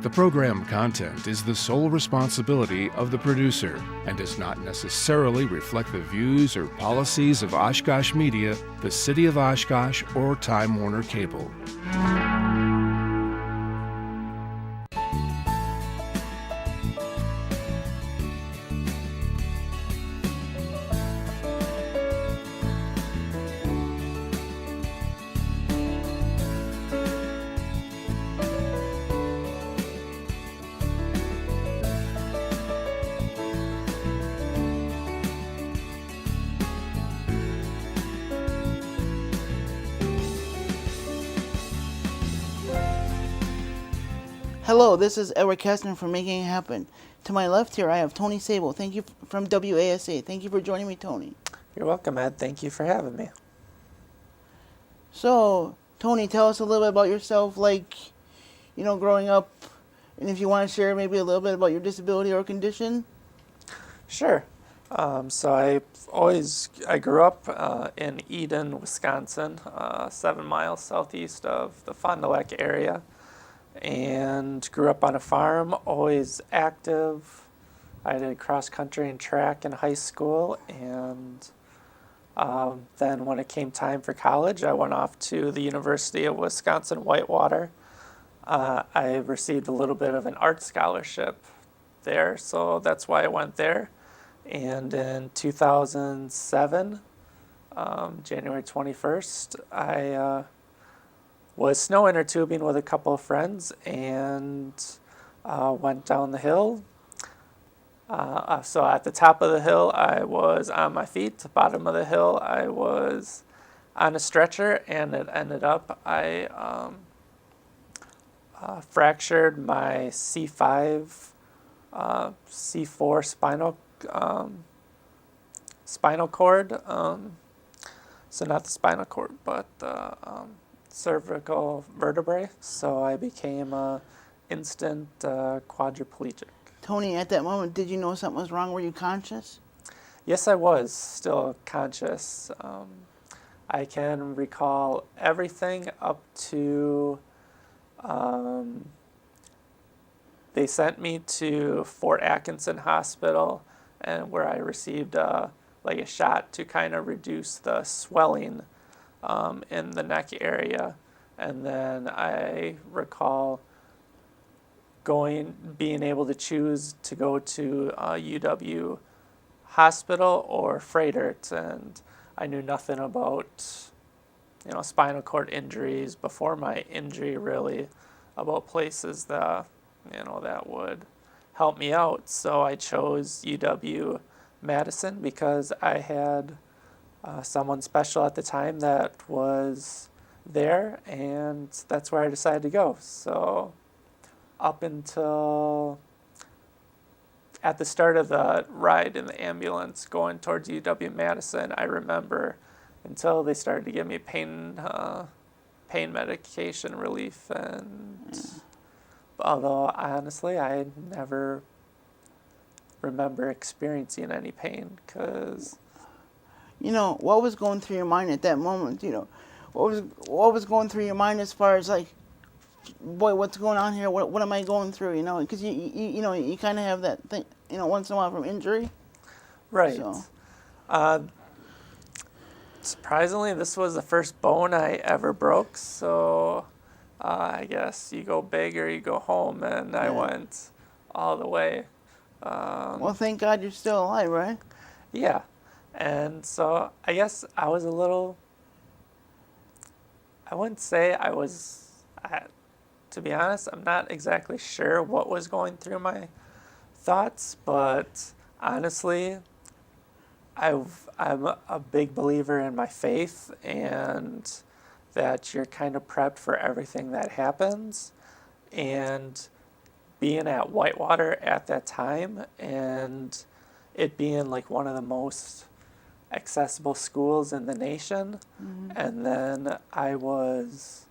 The program content is the sole responsibility of the producer and does not necessarily reflect the views or policies of Oshkosh Media, the City of Oshkosh, or Time Warner Cable. Hello, this is Edward Kastner from Making It Happen. To my left here, I have Tony Sable. Thank you from WASA. Thank you for joining me, Tony. You're welcome, Ed. Thank you for having me. So, Tony, tell us a little bit about yourself, growing up, and if you want to share maybe a little bit about your disability or condition. Sure. I grew up in Eden, Wisconsin, 7 miles southeast of the Fond du Lac area, and grew up on a farm, always active. I did cross country and track in high school, and then when it came time for college, I went off to the University of Wisconsin-Whitewater. I received a little bit of an art scholarship there, so that's why I went there. And in 2007, January 21st, I was snow inner tubing with a couple of friends and went down the hill. So at the top of the hill, I was on my feet. The bottom of the hill, I was on a stretcher, and it ended up I fractured my C5, C4 spinal cord. So not the spinal cord, but the cervical vertebrae. So I became instant quadriplegic. Tony, at that moment, did you know something was wrong? Were you conscious? Yes, I was still conscious. I can recall everything up to they sent me to Fort Atkinson Hospital, and where I received a shot to kind of reduce the swelling in the neck area. And then I recall being able to choose to go to UW Hospital or Frederick, and I knew nothing about spinal cord injuries before my injury, really, about places that that would help me out. So I chose UW Madison because I had someone special at the time that was there, and that's where I decided to go. So up until at the start of the ride in the ambulance going towards UW Madison, I remember until they started to give me pain medication relief, and although honestly I never remember experiencing any pain, because what was going through your mind at that moment? What was going through your mind as far as boy, what's going on here? What am I going through? Because you kind of have that thing, once in a while from injury. Right. So. Surprisingly, this was the first bone I ever broke. So I guess you go big or you go home, and I went all the way. Well, thank God you're still alive, right? Yeah. And so I guess I was a little, I wouldn't say I was, to be honest, I'm not exactly sure what was going through my thoughts, but honestly, I'm a big believer in my faith, and that you're kind of prepped for everything that happens. And being at Whitewater at that time, and it being one of the most accessible schools in the nation, and then I was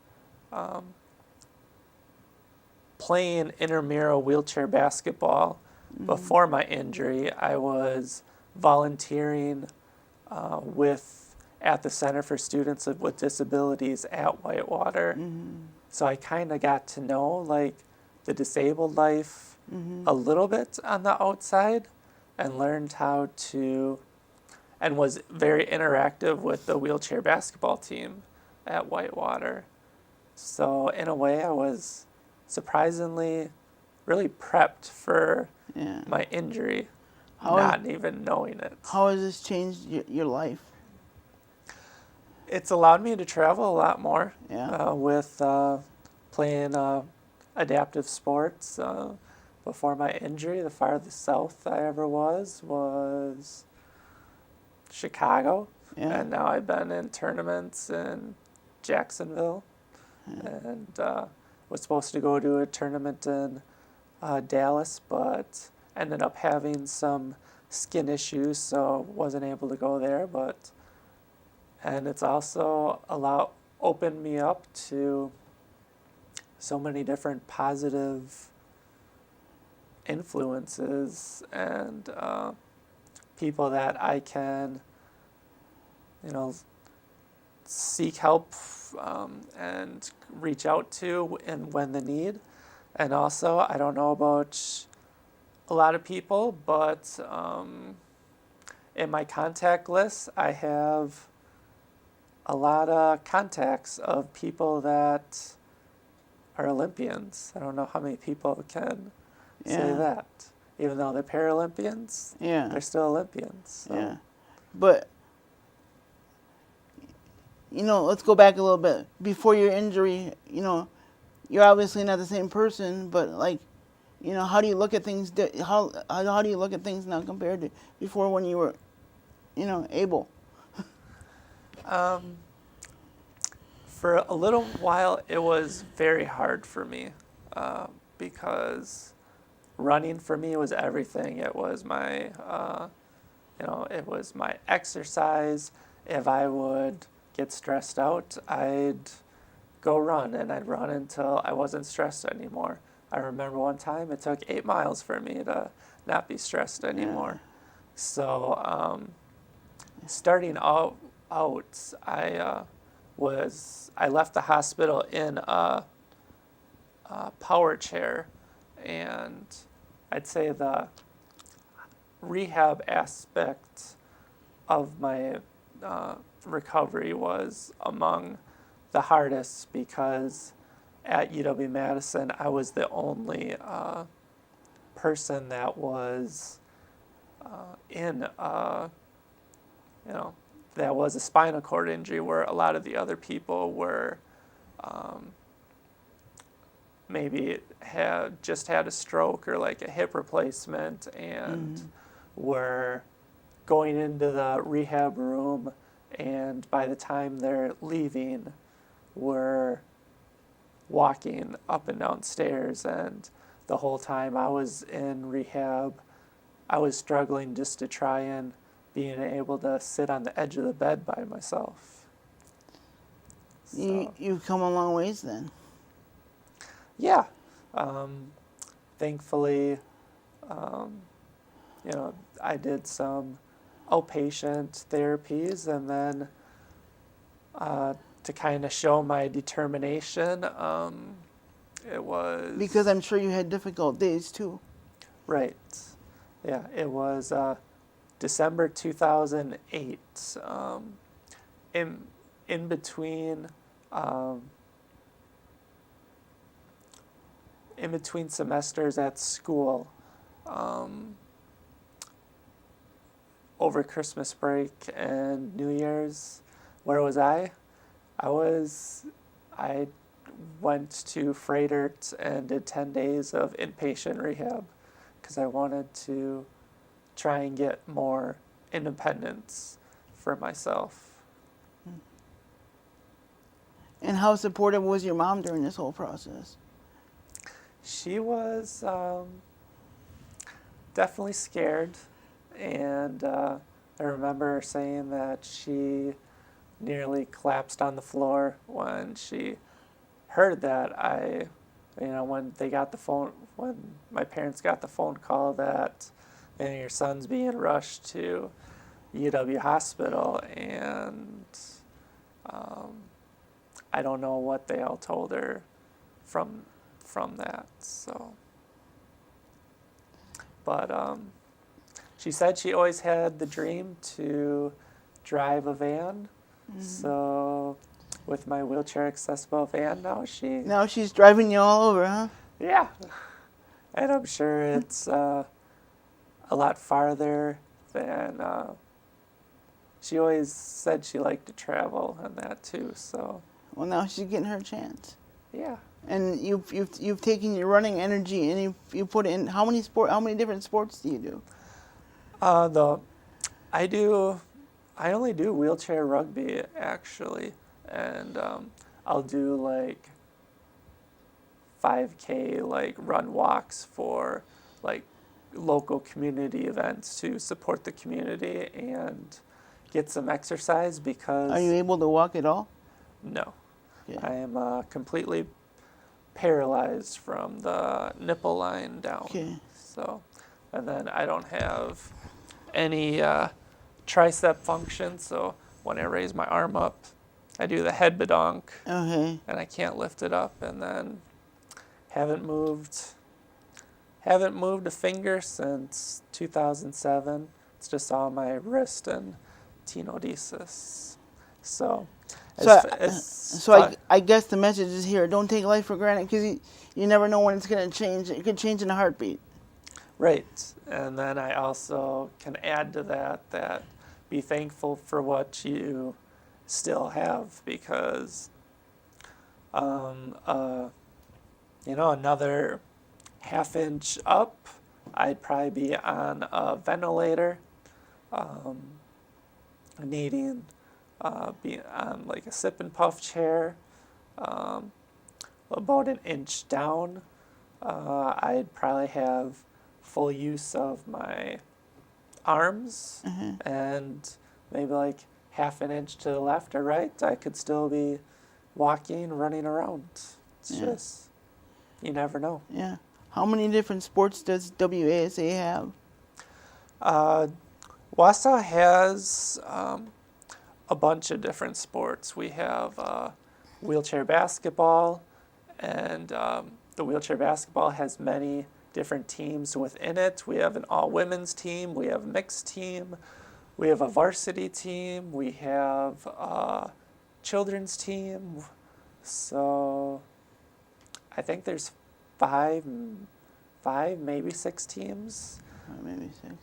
playing intramural wheelchair basketball before my injury. I was volunteering at the Center for Students with Disabilities at Whitewater. So I kind of got to know the disabled life a little bit on the outside, and learned how to, and was very interactive with the wheelchair basketball team at Whitewater. So in a way, I was surprisingly really prepped for Yeah. my injury, How not even knowing it. How has this changed your life? It's allowed me to travel a lot more Yeah. with playing adaptive sports. Before my injury, the farthest south I ever was Chicago, Yeah. and now I've been in tournaments in Jacksonville, and was supposed to go to a tournament in Dallas, but ended up having some skin issues, so wasn't able to go there. And it's also opened me up to so many different positive influences and people that I can, seek help and reach out to and when the need. And also, I don't know about a lot of people, but in my contact list, I have a lot of contacts of people that are Olympians. I don't know how many people can say Yeah. that. Even though they're Paralympians, Yeah. they're still Olympians. So. Yeah. But let's go back a little bit. Before your injury, you're obviously not the same person, but how do you look at things? How do you look at things now compared to before when you were, able? For a little while, it was very hard for me because running for me was everything. It was my, it was my exercise. If I would get stressed out, I'd go run, and I'd run until I wasn't stressed anymore. I remember one time it took 8 miles for me to not be stressed anymore. Yeah. So starting out, I left the hospital in a power chair, and I'd say the rehab aspect of my recovery was among the hardest because at UW-Madison I was the only person that was in that was a spinal cord injury, where a lot of the other people were maybe had just had a stroke or like a hip replacement and were going into the rehab room, and by the time they're leaving, were walking up and down stairs. And the whole time I was in rehab, I was struggling just to try and being able to sit on the edge of the bed by myself. So, You've come a long ways then. yeah. Thankfully, I did some outpatient therapies, and then to kind of show my determination, it was... Because I'm sure you had difficult days too. Right. Yeah, it was December 2008. In between semesters at school, over Christmas break and New Year's, where was I? I went to Frederick and did 10 days of inpatient rehab because I wanted to try and get more independence for myself. And how supportive was your mom during this whole process? She was definitely scared, and I remember saying that she nearly collapsed on the floor when she heard that when my parents got the phone call that your son's being rushed to UW Hospital, and I don't know what they all told her from from that. So, but she said she always had the dream to drive a van. So with my wheelchair accessible van now, Now she's driving you all over, huh? yeah, and I'm sure it's a lot farther than she always said she liked to travel and that too. So Well, now she's getting her chance. yeah. And you've taken your running energy and you put it in how many different sports do you do? I only do wheelchair rugby actually, and I'll do like 5K like run walks for like local community events to support the community and get some exercise because Are you able to walk at all? no, Okay. I am completely paralyzed from the nipple line down. Okay. So, and then I don't have any tricep function, so when I raise my arm up, I do the head badonk, Okay. and I can't lift it up, and then haven't moved a finger since 2007. It's just on my wrist and tenodesis. So, I guess the message is here: don't take life for granted because you never know when it's going to change. It could change in a heartbeat. right, and then I also can add to that be thankful for what you still have because, another half inch up, I'd probably be on a ventilator, needing be on like a sip and puff chair, about an inch down. I'd probably have full use of my arms and maybe like half an inch to the left or right, I could still be walking, running around. It's just, you never know. Yeah. How many different sports does WASA have? Wasa has a bunch of different sports. We have wheelchair basketball, and the wheelchair basketball has many different teams within it. We have an all-women's team, we have a mixed team, we have a varsity team, we have a children's team. So I think there's five, maybe 6 teams. Maybe 6.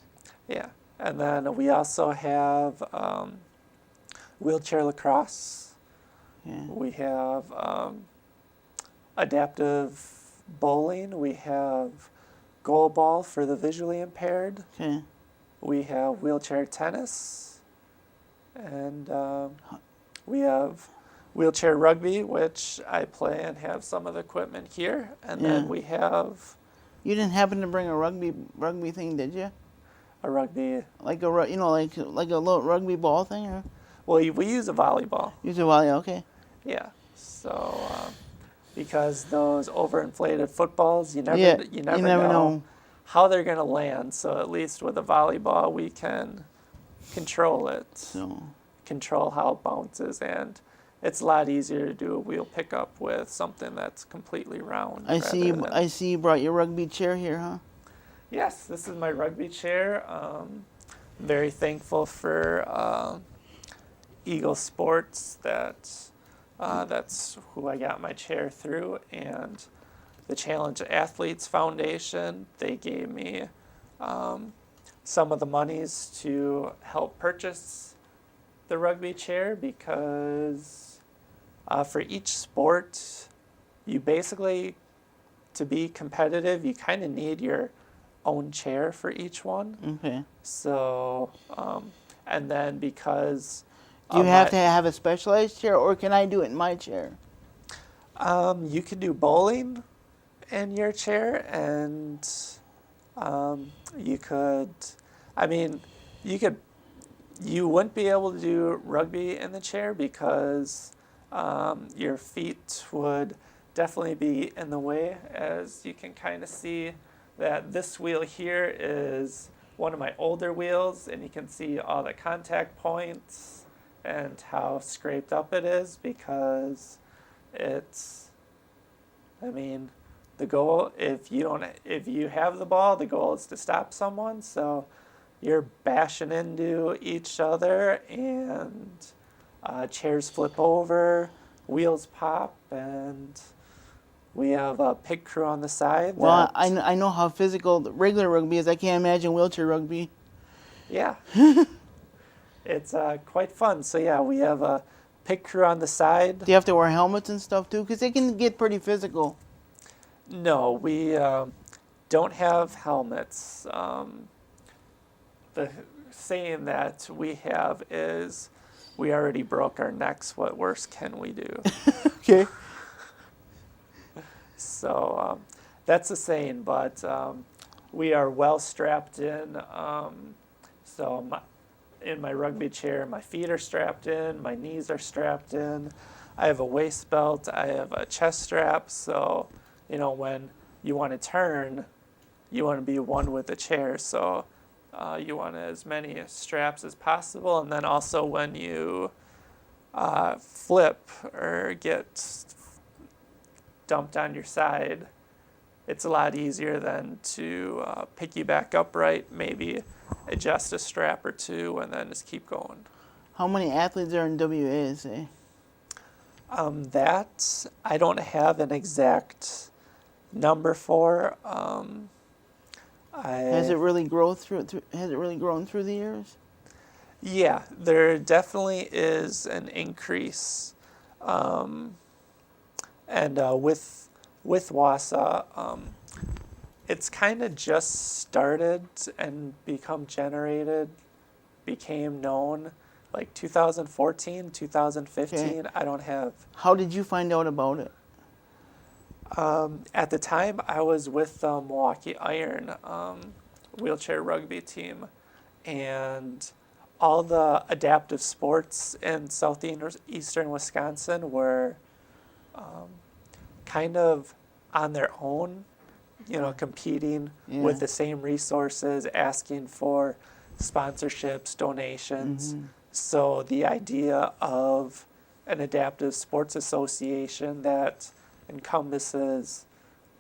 Yeah. And then we also have wheelchair lacrosse. Yeah. We have adaptive bowling. We have goalball for the visually impaired. Okay. We have wheelchair tennis. And we have wheelchair rugby, which I play and have some of the equipment here. And then we have You didn't happen to bring a rugby thing, did you? a rugby. Like a like a little rugby ball thing, or Well, we use a volleyball. use a volley? Okay. Yeah. So because those overinflated footballs, you never You never know. how they're going to land. So at least with a volleyball, we can control it, So control how it bounces, and it's a lot easier to do a wheel pickup with something that's completely round. I see you brought your rugby chair here, huh? Yes, this is my rugby chair. Very thankful for Eagle Sports that's who I got my chair through, and the Challenge Athletes Foundation. They gave me some of the monies to help purchase the rugby chair because for each sport, you basically, to be competitive, you kind of need your own chair for each one. Okay. So, and then because Do you have to have a specialized chair, or can I do it in my chair? you can do bowling in your chair, and you wouldn't be able to do rugby in the chair because your feet would definitely be in the way, as you can kind of see that this wheel here is one of my older wheels, and you can see all the contact points and how scraped up it is because the goal, if you have the ball, the goal is to stop someone. So you're bashing into each other, and chairs flip over, wheels pop, and we have a pig crew on the side. Well, I know how physical the regular rugby is. I can't imagine wheelchair rugby. Yeah. It's quite fun. So yeah, we have a pig crew on the side. Do you have to wear helmets and stuff too? Because they can get pretty physical. No, we don't have helmets. The saying that we have is, we already broke our necks, what worse can we do? Okay. So that's the saying, but we are well strapped in. In my rugby chair, my feet are strapped in, my knees are strapped in. I have a waist belt, I have a chest strap, so when you want to turn, you want to be one with the chair, so you want as many straps as possible, and then also when you flip or get dumped on your side, it's a lot easier than to pick you back upright, maybe adjust a strap or two, and then just keep going. How many athletes are in WASA? That I don't have an exact number for. Has it really grown through? Has it really grown through the years? Yeah, there definitely is an increase, and with Wasa, it's kind of just started and became known like 2014, 2015. Okay. I don't have. How did you find out about it? At the time, I was with the Milwaukee Iron wheelchair rugby team, and all the adaptive sports in southeastern Wisconsin were kind of on their own, competing with the same resources, asking for sponsorships, donations. Mm-hmm. So the idea of an adaptive sports association that encompasses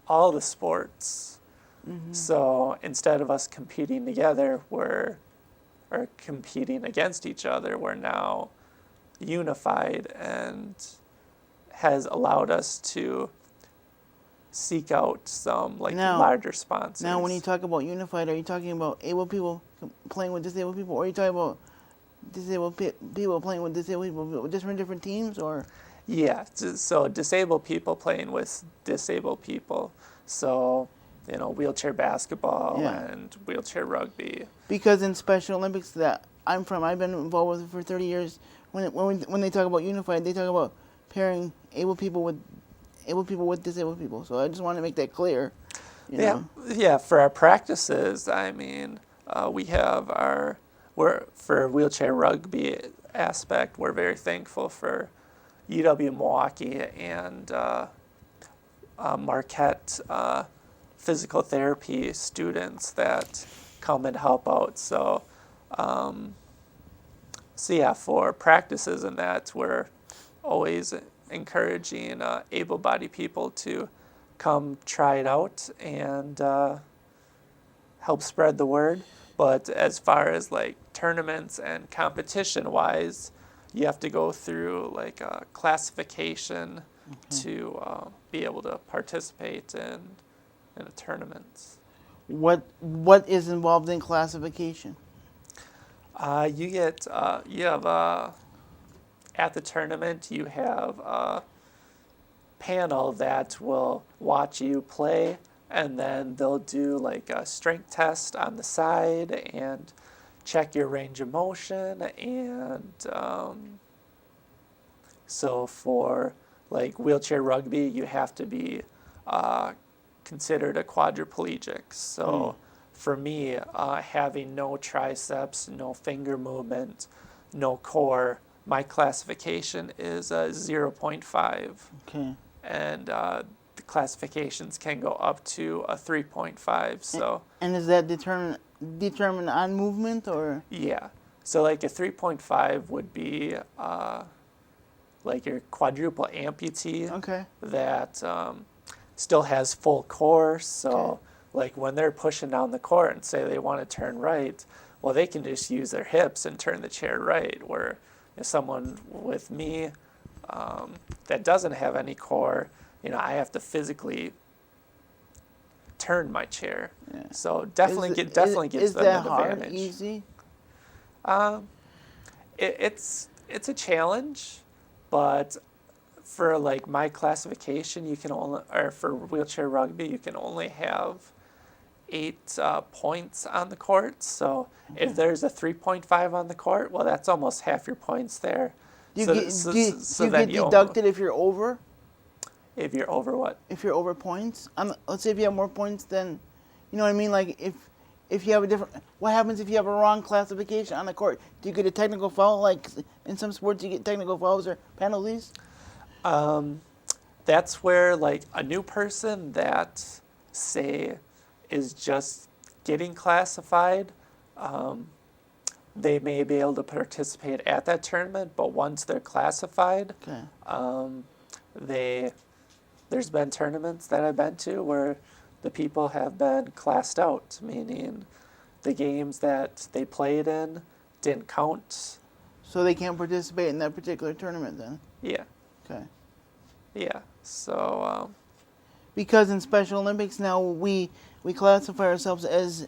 all the sports. Mm-hmm. So instead of us competing together, or competing against each other, we're now unified, and has allowed us to seek out some larger sponsors. Now, when you talk about unified, are you talking about able people playing with disabled people, or are you talking about disabled people playing with disabled people with different teams, or? Yeah, so disabled people playing with disabled people. So, wheelchair basketball and wheelchair rugby. Because in Special Olympics that I'm from, I've been involved with it for 30 years. When they talk about unified, they talk about pairing able people with disabled people. So I just want to make that clear. Yeah. For our practices, we have for wheelchair rugby aspect, we're very thankful for UW Milwaukee and Marquette physical therapy students that come and help out. So for practices and that, we're always encouraging able-bodied people to come try it out and help spread the word. But as far as tournaments and competition-wise, you have to go through a classification to be able to participate in a tournament. What is involved in classification? You have at the tournament, you have a panel that will watch you play, and then they'll do a strength test on the side and check your range of motion. And so for wheelchair rugby, you have to be considered a quadriplegic. So for me, having no triceps, no finger movement, no core, my classification is a 0.5. Okay. And the classifications can go up to a 3.5. So. And is that determined on movement, or? Yeah. So a 3.5 would be your quadruple amputee. Okay. That still has full core. So Okay. like when they're pushing down the court and say they want to turn right, well, they can just use their hips and turn the chair right. Where if someone with me that doesn't have any core, I have to physically turn my chair. Yeah. So definitely gives is them that an hard? advantage. Easy? It's a challenge, but for like my classification, you can only, or for wheelchair rugby, you can only have 8 points on the court. So if there's a 3.5 on the court, well, that's almost half your points there. Do you So, get so, do you, so do you then get deducted if you're over? if you're over what? If you're over points? Let's say if you have more points than, you know what I mean? Like if you have a different, what happens if you have a wrong classification on the court? Do you get a technical foul? Like in some sports, you get technical fouls or penalties. That's where like a new person that say is just getting classified, they may be able to participate at that tournament, but once they're classified, Okay. there's been tournaments that I've been to where the people have been classed out, meaning the games that they played in didn't count. So they can't participate in that particular tournament then. Yeah, Okay. yeah. So Because in Special Olympics now we classify ourselves as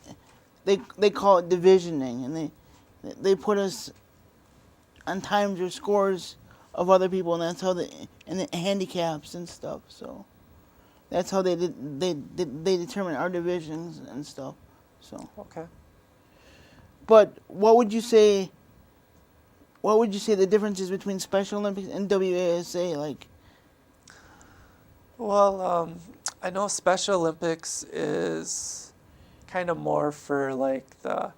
they call it divisioning, and they put us on times or scores of other people, and that's how and the handicaps and stuff. So that's how they determine our divisions and stuff. So, okay. but what would you say? What would you say the difference is between Special Olympics and WASA? Like, Well, I know Special Olympics is kind of more for like the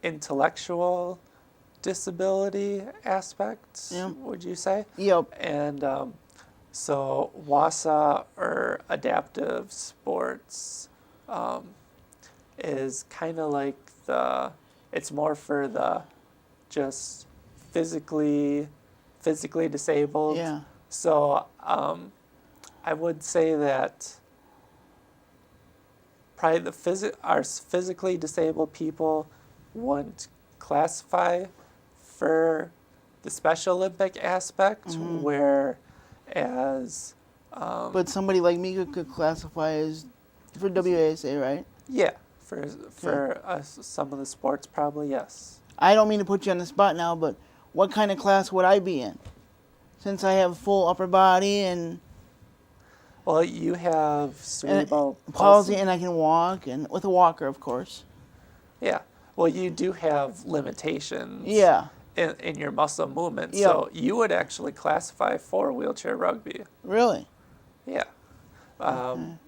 intellectual disability aspects, Yeah. would you say? yep, And so Wasa or adaptive sports is kind of like it's more for the just physically disabled. yeah, So I would say that probably our physically disabled people wouldn't classify for the Special Olympic aspect, whereas but somebody like me could classify as for WASA, right? yeah, for some of the sports probably yes. I don't mean to put you on the spot now, but what kind of class would I be in? Since I have full upper body and Well, you have cerebral palsy and I can walk, and with a walker, of course. Yeah. Well, you do have limitations. Yeah. In your muscle movement, Yep. so you would actually classify for wheelchair rugby. Really? Yeah.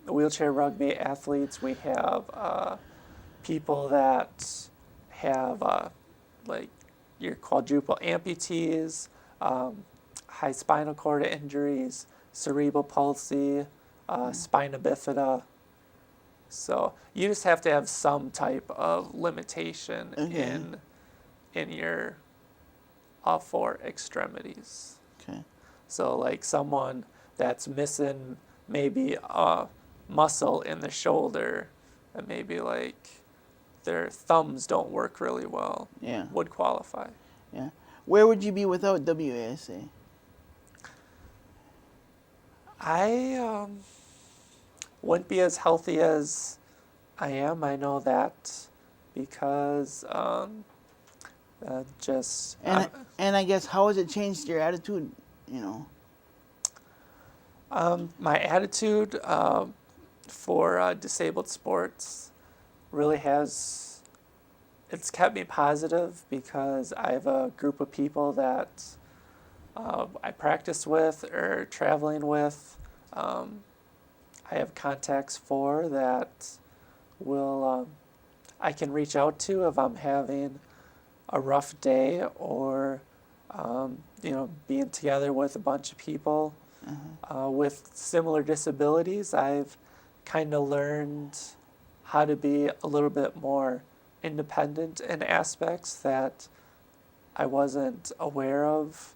Wheelchair rugby athletes, we have people that have like your quadruple amputees, high spinal cord injuries, cerebral palsy, spina bifida. So you just have to have some type of limitation in your all 4 extremities. Okay. So like someone that's missing maybe a muscle in the shoulder and maybe like their thumbs don't work really well Yeah. would qualify. Yeah. Where would you be without WASA? I wouldn't be as healthy as I am. I know that because just And I guess how has it changed your attitude? You know. my attitude for disabled sports really it's kept me positive because I have a group of people that I practice with or traveling with. I have contacts for that I can reach out to if I'm having a rough day or being together with a bunch of people with similar disabilities. I've kind of learned how to be a little bit more independent in aspects that I wasn't aware of,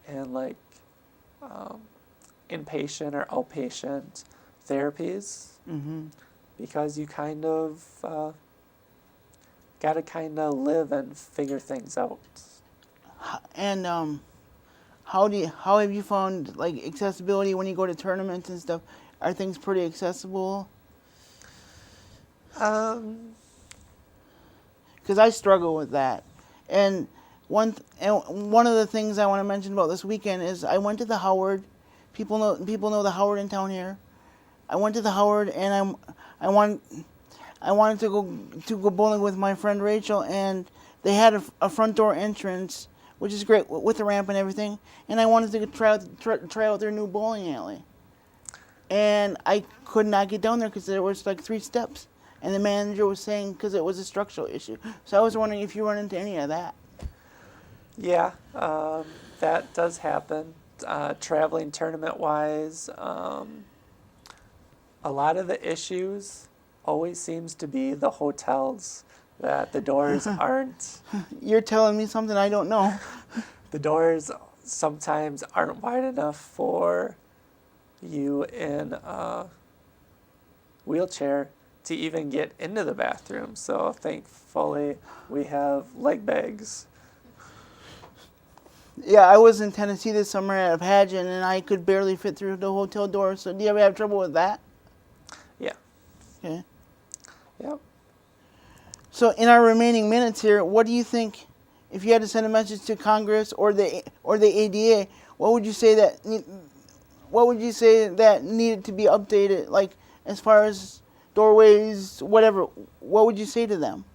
and like inpatient or outpatient therapies, because you kind of got to kind of live and figure things out. And how have you found like accessibility when you go to tournaments and stuff? Are things pretty accessible? Um, Because I struggle with that. And one of the things I want to mention about this weekend is I went to the Howard. People know the Howard in town here. I went to the Howard and I wanted to go bowling with my friend Rachel, and they had a front door entrance, which is great with the ramp and everything. And I wanted to try out their new bowling alley, and I could not get down there because there was like 3 steps, and the manager was saying because it was a structural issue. So I was wondering if you run into any of that. yeah, that does happen. Traveling tournament-wise, a lot of the issues always seems to be the hotels, that the doors aren't. You're telling me something I don't know. The doors sometimes aren't wide enough for you in a wheelchair to even get into the bathroom. So thankfully we have leg bags. Yeah, I was in Tennessee this summer at a pageant, and I could barely fit through the hotel door. So do you ever have trouble with that? Yeah. Okay. Yep. So in our remaining minutes here, what do you think, if you had to send a message to Congress or the ADA, what would you say that needed to be updated, like as far as doorways, whatever? What would you say to them?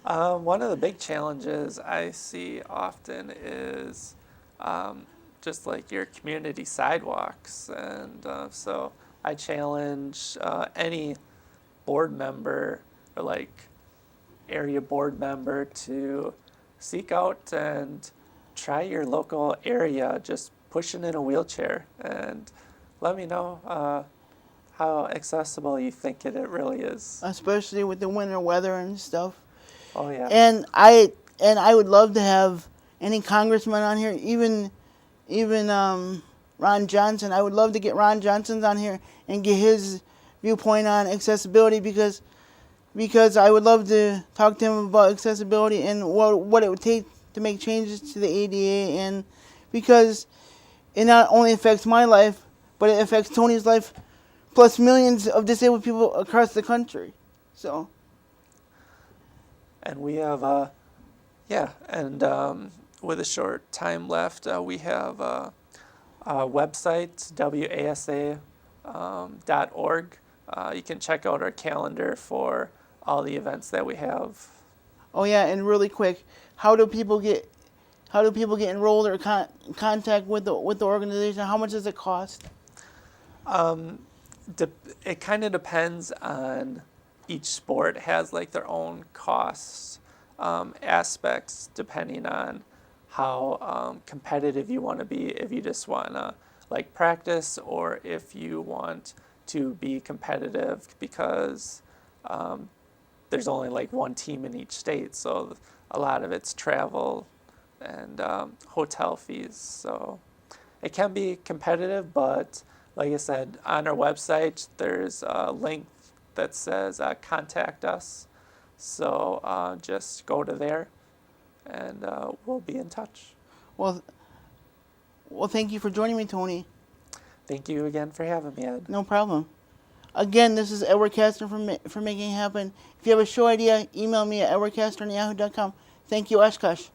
One of the big challenges I see often is just like your community sidewalks. And so I challenge any board member or like area board member to seek out and try your local area, just pushing in a wheelchair, and let me know how accessible you think it really is. Especially with the winter weather and stuff. Oh yeah. And I would love to have any congressman on here, even Ron Johnson. I would love to get Ron Johnson on here and get his viewpoint on accessibility, because I would love to talk to him about accessibility and what it would take to make changes to the ADA, and because it not only affects my life, but it affects Tony's life, plus millions of disabled people across the country. So. And we have, with a short time left, we have a website, wasa.org. You can check out our calendar for all the events that we have. Oh yeah, and really quick, how do people get enrolled or contact with the organization? How much does it cost? It kind of depends on each sport. Has like their own costs aspects depending on how competitive you want to be. If you just want to like practice, or if you want to be competitive, because there's only like one team in each state, so a lot of it's travel and hotel fees. So it can be competitive, but like I said, on our website there's a link that says contact us. So just go to there and we'll be in touch. Well, thank you for joining me, Tony. Thank you again for having me, Ed. No problem. Again, this is Edward Castor for Making It Happen. If you have a show idea, email me at edwardcastor@yahoo.com. Thank you, Oshkosh.